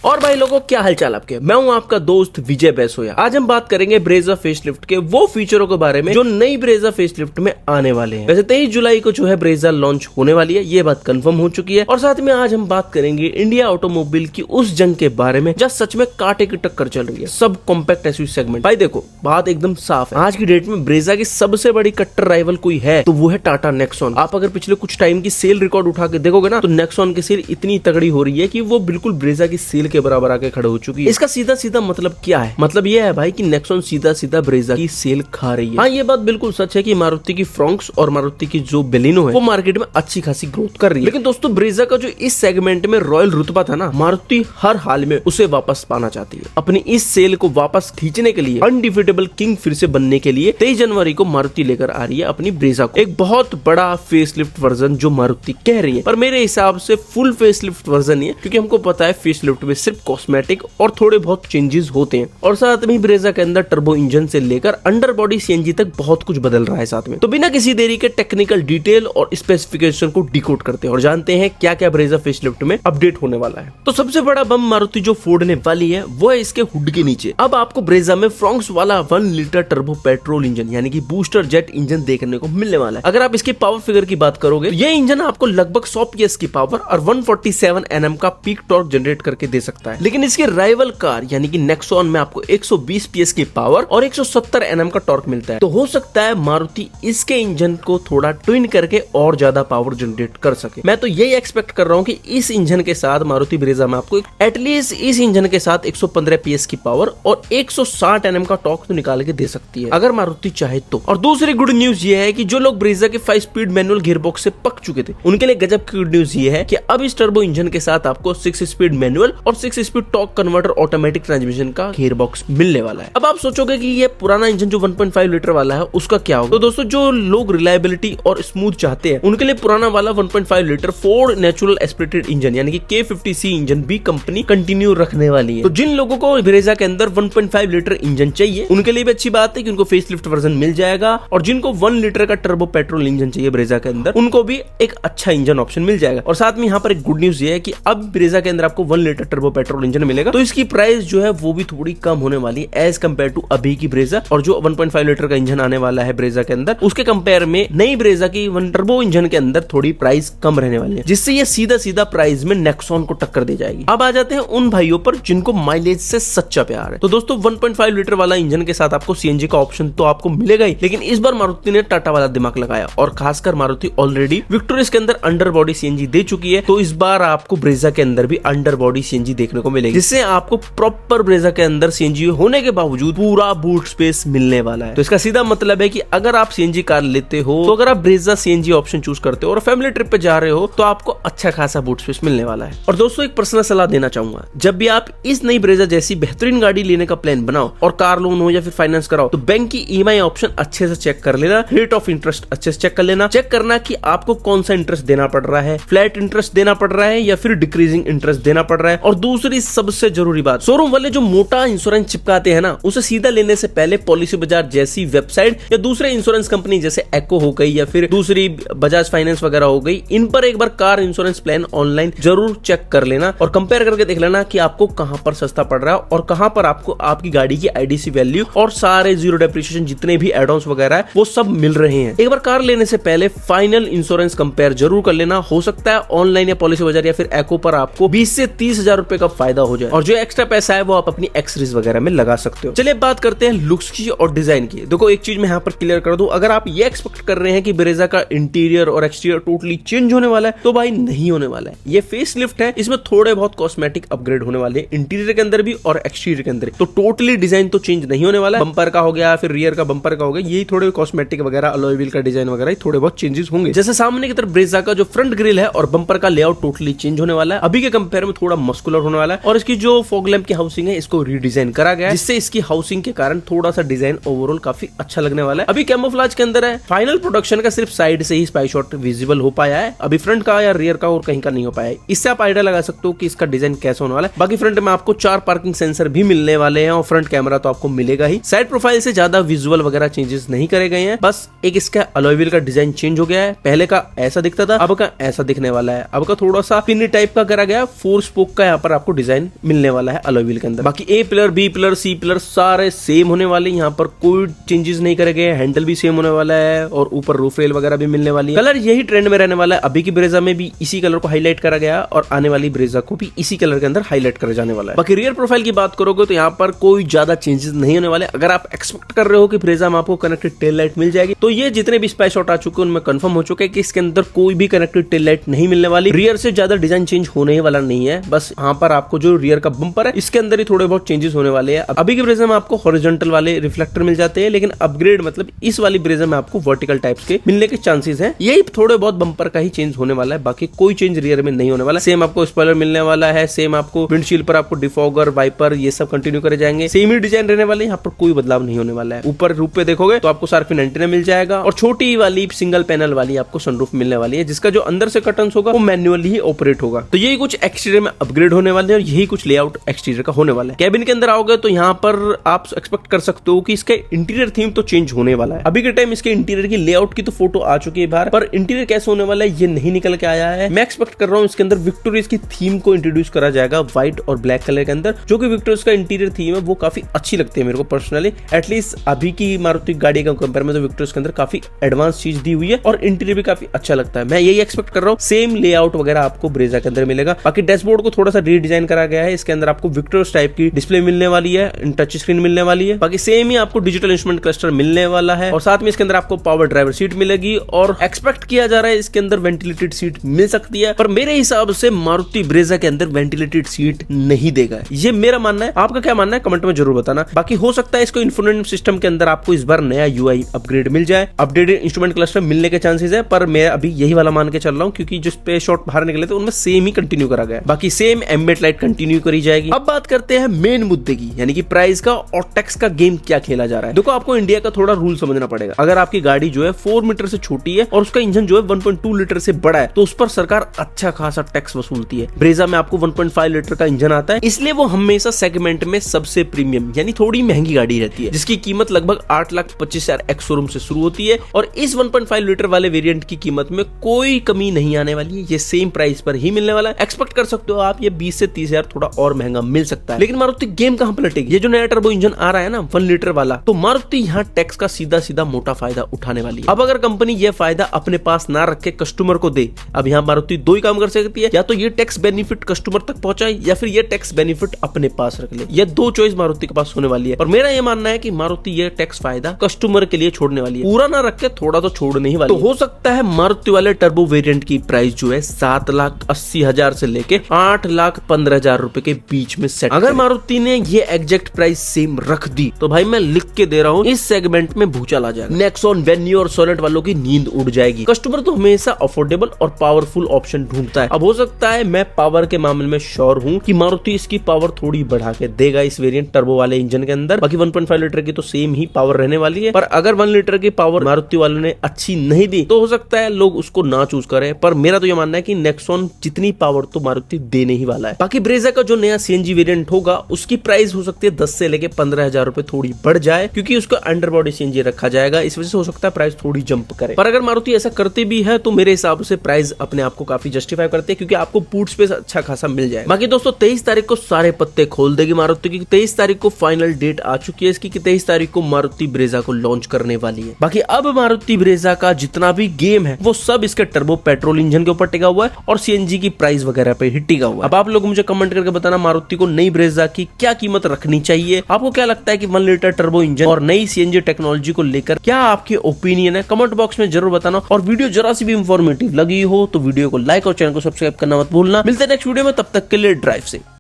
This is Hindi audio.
और भाई लोगों, क्या हालचाल आपके। मैं हूं आपका दोस्त विजय बैसोया। आज हम बात करेंगे ब्रेजा फेसलिफ्ट के वो फीचरों के बारे में जो नई ब्रेजा फेसलिफ्ट में आने वाले हैं। वैसे 23 जुलाई को जो है ब्रेजा लॉन्च होने वाली है, ये बात कंफर्म हो चुकी है। और साथ में आज हम बात करेंगे इंडिया ऑटोमोबाइल की उस जंग के बारे में जहाँ सच में कांटे की टक्कर चल रही है सब कॉम्पैक्ट एसयूवी सेगमेंट। भाई देखो, बात एकदम साफ है। आज की डेट में ब्रेजा की सबसे बड़ी कट्टर राइवल कोई है तो वो है टाटा नेक्सॉन। आप अगर पिछले कुछ टाइम की सेल रिकॉर्ड उठा के देखोगे ना, तो नेक्सॉन की सेल इतनी तगड़ी हो रही है कि वो बिल्कुल ब्रेजा की सेल के बराबर आके खड़े हो चुकी है। इसका सीधा सीधा मतलब क्या है? मतलब ये है भाई कि नेक्सॉन सीधा सीधा ब्रेजा की सेल खा रही है। हाँ, ये बात बिल्कुल सच है कि मारुति की फ्रॉन्क्स और मारुति की जो बेलिनो है वो मार्केट में अच्छी खासी ग्रोथ कर रही है। लेकिन दोस्तों, ब्रेजा का जो इस सेगमेंट में रॉयल रुतबा था ना, मारुति हर हाल में उसे वापस पाना चाहती है। अपनी इस सेल को वापस खींचने के लिए, अनडिफिटेबल किंग फिर से बनने के लिए 23 जनवरी को मारुति लेकर आ रही है अपनी ब्रेजा को। एक बहुत बड़ा फेसलिफ्ट वर्जन जो मारुति कह रही है, पर मेरे हिसाब से फुल फेसलिफ्ट वर्जन ही है, क्योंकि हमको पता है फेसलिफ्ट में सिर्फ कॉस्मेटिक और थोड़े बहुत चेंजेस होते हैं। और साथ में ब्रेजा के अंदर टर्बो इंजन से लेकर अंडर बॉडी सीएनजी तक बहुत कुछ बदल रहा है साथ में। तो बिना किसी देरी के टेक्निकल डिटेल और स्पेसिफिकेशन को डिकोड करते हैं और जानते हैं क्या क्या ब्रेजा फेसलिफ्ट में अपडेट होने वाला है। तो सबसे बड़ा बम मारुति जो फोड़ने वाली है वो है इसके हुड के नीचे। अब आपको ब्रेजा में फ्रॉन्क्स वाला 1 लीटर टर्बो पेट्रोल इंजन यानी कि बूस्टर जेट इंजन देखने को मिलने वाला है। अगर आप इसके पावर फिगर की बात करोगे तो ये इंजन आपको लगभग 100 PS की पावर और 147 Nm का पीक टॉर्क जनरेट करके दे सकता है। लेकिन इसके राइवल कार यानी कि नेक्सॉन में आपको 120 PS की पावर और 170 Nm का टॉर्क मिलता है। तो हो सकता है मारुति इसके इंजन को थोड़ा ट्विन करके और ज्यादा पावर जनरेट कर सके। मैं तो यही एक्सपेक्ट कर रहा हूँ कि इस इंजन के साथ मारुति ब्रेजा में आपको एटलीस्ट इस इंजन के साथ 115 PS की पावर और 160 Nm का टॉर्क तो निकाल के दे सकती है अगर मारुति चाहे तो। और दूसरी गुड न्यूज ये है कि जो लोग ब्रेजा के 5 स्पीड मैनुअल गियरबॉक्स से पक चुके थे उनके लिए गजब की गुड न्यूज ये है कि अब इस टर्बो इंजन के साथ आपको 6 स्पीड मैनुअल और 6 speed torque converter automatic transmission का गियरबॉक्स मिलने वाला है। अब आप सोचोगे कि ये पुराना इंजन जो 1.5 लीटर वाला है उसका क्या होगा? तो दोस्तों, जो लोग रिलायबिलिटी और स्मूथ चाहते हैं उनके लिए पुराना वाला 1.5 litre Ford natural aspirated engine यानी कि K50C इंजन भी कंपनी कंटिन्यू रखने वाली है। तो जिन लोगों को ब्रेजा के अंदर 1.5 लीटर इंजन चाहिए उनके लिए भी अच्छी बात है कि उनको फेसलिफ्ट वर्जन मिल जाएगा, और जिनको 1 लीटर का टर्बो पेट्रोल इंजन चाहिए ब्रेजा के अंदर उनको भी एक अच्छा इंजन ऑप्शन मिल जाएगा। और साथ में यहाँ पर एक गुड न्यूज ये है कि अब ब्रेजा के अंदर आपको 1 लीटर टर्बो पेट्रोल इंजन मिलेगा, तो इसकी प्राइस जो है वो भी थोड़ी कम होने वाली है एज कम्पेयर टू अभी की ब्रेजा। और जो 1.5 लीटर का इंजन आने वाला है ब्रेजा के अंदर उसके कंपेयर में नई ब्रेजा की 1 टर्बो इंजन के अंदर थोड़ी प्राइस कम रहने वाली है, जिससे ये सीधा सीधा प्राइस में नेक्सॉन को टक्कर दे जाएगी। अब आ जाते हैं उन भाइयों पर जिनको माइलेज से सच्चा प्यार है। तो दोस्तों, 1.5 लीटर वाला इंजन के साथ आपको सीएनजी का ऑप्शन तो आपको मिलेगा ही, लेकिन इस बार मारुति ने टाटा वाला दिमाग लगाया और खासकर मारुति ऑलरेडी विक्टोरियस के अंदर अंडर बॉडी सीएनजी दे चुकी है। तो इस बार आपको ब्रेजा के अंदर भी अंडर बॉडी सीएनजी देखने को मिलेगी, जिससे आपको प्रॉपर ब्रेजा के अंदर सीएनजी होने के बावजूद पूरा बूट स्पेस मिलने वाला है। तो इसका सीधा मतलब है कि अगर आप सीएनजी कार लेते हो, तो अगर आप ब्रेजा सीएनजी ऑप्शन चूज करते हो और फैमिली ट्रिप पे जा रहे हो तो आपको अच्छा खासा बूट स्पेस मिलने वाला है। और दोस्तों, एक पर्सनल सलाह देना चाहूंगा, जब भी आप इस नई ब्रेजा जैसी बेहतरीन गाड़ी लेने का प्लान बनाओ और कार लोन हो या फिर फाइनेंस कराओ, तो बैंक की ईएमआई ऑप्शन अच्छे से चेक कर लेना, रेट ऑफ इंटरेस्ट अच्छे से चेक कर लेना, चेक करना कि आपको कौन सा इंटरेस्ट देना पड़ रहा है, फ्लैट इंटरेस्ट देना पड़ रहा है या फिर डिक्रीजिंग इंटरेस्ट देना पड़ रहा है। और दूसरी सबसे जरूरी बात, शोरूम वाले जो मोटा इंश्योरेंस चिपकाते हैं ना, उसे सीधा लेने से पहले पॉलिसी बाजार जैसी वेबसाइट या दूसरे इंश्योरेंस कंपनी जैसे एक्को हो गई या फिर दूसरी बजाज फाइनेंस वगैरह हो गई, इन पर एक बार कार इंश्योरेंस प्लान ऑनलाइन जरूर चेक कर लेना और कंपेयर करके देख लेना कि आपको कहां पर सस्ता पड़ रहा है और कहां पर आपको आपकी गाड़ी की आईडीसी वैल्यू और सारे जीरो डेप्रिसिएशन जितने भी एड ऑन्स वगैरह है वो सब मिल रहे हैं। एक बार कार लेने से पहले फाइनल इंश्योरेंस कंपेयर जरूर कर लेना। हो सकता है ऑनलाइन या पॉलिसी बाजार या फिर एक्को पर आपको 20 से 30 हजार रुपए का फायदा हो जाए, और जो एक्स्ट्रा पैसा है वो आप अपनी एक्सेसरीज वगैरह में लगा सकते हो। चलिए बात करते हैं लुक्स की और डिजाइन की। देखो, एक चीज मैं यहाँ पर क्लियर कर दूं, अगर आप ये एक्सपेक्ट कर रहे हैं कि ब्रेजा का इंटीरियर और एक्सटीरियर टोटली चेंज होने वाला है, तो भाई नहीं होने वाला है। ये फेसलिफ्ट है, इसमें थोड़े बहुत कॉस्मेटिक अपग्रेड होने वाले हैं इंटीरियर के अंदर भी और एक्सटीरियर के अंदर। तो टोटली डिजाइन तो चेंज नहीं होने वाला है। बंपर का हो गया, फिर रियर का बंपर का हो गया, यही थोड़े कॉस्मेटिक वगैरह, अलॉय व्हील का डिजाइन वगैरह थोड़े बहुत चेंजेस होंगे। जैसे सामने की तरफ ब्रेजा का जो फ्रंट ग्रिल है और बंपर का लेआउट टोटली चेंज होने वाला है, अभी के कंपेयर में थोड़ा मस्कुलर होने वाला है। और इसकी जो फॉग लैंप की हाउसिंग है इसको रीडिजाइन करा गया है, जिससे इसकी हाउसिंग के कारण थोड़ा सा डिजाइन ओवरऑल काफी अच्छा लगने वाला है। अभी कैमोफ्लेज के अंदर है, फाइनल प्रोडक्शन का सिर्फ साइड से ही स्पाई शॉट विजिबल हो पाया है, अभी फ्रंट का या रियर का और कहीं का नहीं हो पाया है। इससे आप आइडिया लगा सकते हो कि इसका डिजाइन कैसा होने वाला है। बाकी फ्रंट में आपको 4 पार्किंग सेंसर भी मिलने वाले हैं और फ्रंट कैमरा तो आपको मिलेगा ही। साइड प्रोफाइल से ज्यादा विजुअल वगैरह चेंजेस नहीं करे गए हैं, बस एक इसका अलॉय व्हील का डिजाइन चेंज हो गया है। पहले का ऐसा दिखता था, अब का ऐसा दिखने वाला है। अब का थोड़ा सा पिन टाइप का करा गया, 4 स्पोक का यहाँ पर आपको डिजाइन मिलने वाला है अलॉय व्हील के अंदर। बाकी A pillar, B pillar, C pillar सारे सेम होने वाले, यहाँ पर कोई चेंजेस नहीं करे गए। हैंडल भी सेम होने वाला है और ऊपर रूफ रेल वगैरह भी मिलने वाली है। कलर यही ट्रेंड में रहने वाला है। अभी की ब्रेजा में भी इसी कलर को हाईलाइट करा गया और आने वाली ब्रेजा को भी इसी कलर के अंदर हाईलाइट करा जाने वाला है। बाकी रियर प्रोफाइल की बात करोगे तो यहाँ पर कोई ज्यादा चेंजेस नहीं होने वाले। अगर आप एक्सपेक्ट कर रहे हो कि ब्रेजा में आपको कनेक्टेड टेल लाइट मिल जाएगी, तो ये जितने भी स्पाई शॉट आ चुके हैं उनमें कंफर्म हो चुका है कि इसके अंदर कोई भी कनेक्टेड टेल लाइट नहीं मिलने वाली। रियर से ज्यादा डिजाइन चेंज होने ही वाला नहीं है। बस यहाँ पर आपको जो रियर का बम्पर है इसके अंदर ही थोड़े बहुत चेंजेस होने वाले हैं। अभी की ब्रेजा में आपको हॉरिजॉन्टल वाले रिफ्लेक्टर मिल जाते हैं, लेकिन अपग्रेड मतलब इस वाली ब्रेजा में आपको वर्टिकल टाइप्स के मिलने के चांसेस हैं। यही थोड़े बहुत बम्पर का ही चेंज होने वाला है, बाकी कोई चेंज रियर में नहीं होने वाला। सेम आपको स्पॉइलर मिलने वाला है, सेम आपको विंडशील्ड पर आपको डिफॉगर, वाइपर ये सब कंटिन्यू करे जाएंगे। सेम ही डिजाइन रहने वाले, यहाँ पर कोई बदलाव नहीं होने वाला है। ऊपर रूफ पे देखोगे तो आपको शार्क फिन एंटीना मिल जाएगा और छोटी वाली सिंगल पैनल वाली आपको सनरूफ मिलने वाली है, जिसका जो अंदर से कर्टन्स होगा वो मैन्युअली ही ऑपरेट होगा। तो यही कुछ एक्सटीरियर में अपग्रेड होने वाले हैं और यही कुछ लेआउट एक्सटीरियर का होने वाला है। कैबिन के अंदर आओगे तो यहाँ पर आप एक्सपेक्ट कर सकते हो कि इसका इंटीरियर थीम तो चेंज होने वाला है। अभी के टाइम इसके इंटीरियर की लेआउट की तो फोटो आ चुकी है बाहर, पर इंटीरियर कैसे होने वाला है ये नहीं निकल के आया है। मैं एक्सपेक्ट कर रहा हूँ इसके अंदर विक्टोरियस की थीम को इंट्रोड्यूस करा जाएगा व्हाइट और ब्लैक कलर के अंदर, जो कि विक्टोरियस का इंटीरियर थीम है वो काफी अच्छी लगती है मेरे को पर्सनली। एटलीस्ट अभी की मारुति गाड़ी का कंपेयर में तो विक्टोरियस के अंदर काफी एडवांस चीज दी हुई है और इंटीरियर भी काफी अच्छा लगता है। मैं यही एक्सपेक्ट कर रहा हूँ। सेम लेआउट वगैरह आपको ब्रेजा के अंदर मिलेगा। बाकी डैशबोर्ड को थोड़ा सा रीडिजाइन करा गया है। इसके अंदर आपको विक्टोरियस टाइप की डिस्प्ले मिलने वाली है, टच स्क्रीन मिलने वाली है। बाकी सेम ही आपको डिजिटल इंस्ट्रूमेंट क्लस्टर मिलने वाला है और साथ में इसके अंदर आपको पावर ड्राइवर सीट मिलेगी और एक्सपेक्ट किया जा रहा है इसके अंदर वेंटिलेटेड सीट मिल सकती है, पर मेरे हिसाब से मारुति ब्रेजा के अंदर वेंटिलेटेड सीट नहीं देगा। ये मेरा मानना है। आपका क्या मानना है कमेंट में जरूर बताना। बाकी हो सकता है इसको इंफोटेनमेंट सिस्टम के अंदर आपको इस बार नया यूआई अपग्रेड मिल जाए, अपडेटेड इंस्ट्रूमेंट क्लस्टर मिलने के चांसेस है, पर मैं अभी यही वाला मान के चल रहा हूँ क्योंकि जो स्पेस शॉट बाहर निकले थे उनमें सेम ही कंटिन्यू करा गया। बाकी सेम एम्बिएंट लाइट कंटिन्यू करी जाएगी। अब बात करते हैं मेन मुद्दे की, यानी कि प्राइस का और टैक्स का गेम क्या खेला जा रहा है। देखो आपको इंडिया का थोड़ा रूल समझना पड़ेगा। अगर आपकी गाड़ी जो है 4 मीटर से छोटी है और उसका इंजन जो है 1.2 लीटर से बड़ा है तो उस पर सरकार अच्छा खासा टैक्स वसूलती है। ब्रेजा में आपको 1.5 लीटर का इंजन आता है, इसलिए वो हमेशा सेगमेंट में सबसे प्रीमियम यानी थोड़ी महंगी गाड़ी रहती है, जिसकी कीमत लगभग 8,25,000 एक्स शोरूम से शुरू होती है और इस 1.5 लीटर वाले वेरिएंट की कीमत में कोई कमी नहीं आने वाली है। ये सेम प्राइस पर ही मिलने वाला है। एक्सपेक्ट कर सकते हो आप ये 20 से 30,000 थोड़ा और महंगा मिल सकता है। लेकिन मारुति गेम कहां पलटेगी। ये जो नया टर्बो इंजन आ रहा है ना 1 लीटर वाला, तो मारुति यहाँ टैक्स का सीधा सीधा मोटा फायदा उठाने वाली है। अब अगर कंपनी ये फायदा अपने पास ना रख के कस्टमर को दे, अब यहाँ मारुति दो ही काम कर सकती है, या तो ये टैक्स बेनिफिट कस्टमर तक पहुंचाए या फिर ये टैक्स बेनिफिट अपने पास रख ले। ये दो चॉइस मारुति के पास होने वाली है और मेरा ये मानना है कि मारुति ये टैक्स फायदा कस्टमर के लिए छोड़ने वाली है। पूरा ना रख के थोड़ा तो छोड़ने ही वाली है। तो हो सकता है मारुति वाले टर्बो वेरिएंट की प्राइस जो है 7,80,000 से लेके 8,15,000 रुपए के बीच में सेट। अगर मारुति ने ये एग्जैक्ट प्राइस सेम रख दी तो भाई मैं लिख के दे रहा हूँ इस सेगमेंट में भूचाल आ जाएगा। नेक्सॉन, वेन्यू और सोनेट वालों की नींद उड़ जाएगी। कस्टमर तो हमेशा अफोर्डेबल और पावरफुल ऑप्शन ढूंढता है। अब हो सकता है मैं पावर के मामले में श्योर हूँ कि मारुति इसकी पावर थोड़ी बढ़ा के देगा इस वेरिएंट टर्बो वाले इंजन के अंदर। बाकी 1.5 लीटर की तो सेम ही पावर रहने वाली है, पर अगर 1 लीटर की पावर मारुति वालों ने अच्छी नहीं दी तो हो सकता है लोग उसको ना चूज करें। पर मेरा तो ये मानना है कि नेक्सॉन जितनी पावर तो मारुति देने ही वाला है। बाकी ब्रेजा का जो नया सीएनजी वेरिएंट होगा उसकी प्राइस हो सकती है 10 से लेके 15,000 रुपए थोड़ी बढ़ जाए, क्योंकि उसका अंडरबॉडी सीएनजी रखा जाएगा। इस वजह से हो सकता है प्राइस थोड़ी जंप करे। पर अगर मारुति ऐसा करते भी है तो मेरे हिसाब से प्राइस अपने आप को काफी जस्टिफाई करते हैं, क्योंकि आपको बूट स्पेस अच्छा खासा मिल जाए। बाकी दोस्तों 23 तारीख को सारे पत्ते खोल देगी मारुति की। 23 तारीख को फाइनल डेट आ चुकी है इसकी कि 23 तारीख को मारुति ब्रेजा को लॉन्च करने वाली है। बाकी अब मारुति ब्रेजा का जितना भी गेम है वो सब इसके टर्बो पेट्रोल इंजन के ऊपर टिका हुआ है और सीएनजी की प्राइस वगैरह पे ही टिका हुआ है। अब आप लोग मुझे कमेंट करके बताना मारुति को नई ब्रेजा की क्या कीमत रखनी चाहिए। आपको क्या लगता है कि 1 लीटर टर्बो इंजन और नई सीएनजी टेक्नोलॉजी को लेकर क्या आपके ओपिनियन है, कमेंट बॉक्स में जरूर बताना। और वीडियो जरा सी भी इंफॉर्मेटिव लगी हो तो वीडियो को लाइक और चैनल को सब्सक्राइब करना मत भूलना। मिलते हैं नेक्स्ट वीडियो में, तब तक के लिए ड्राइव से।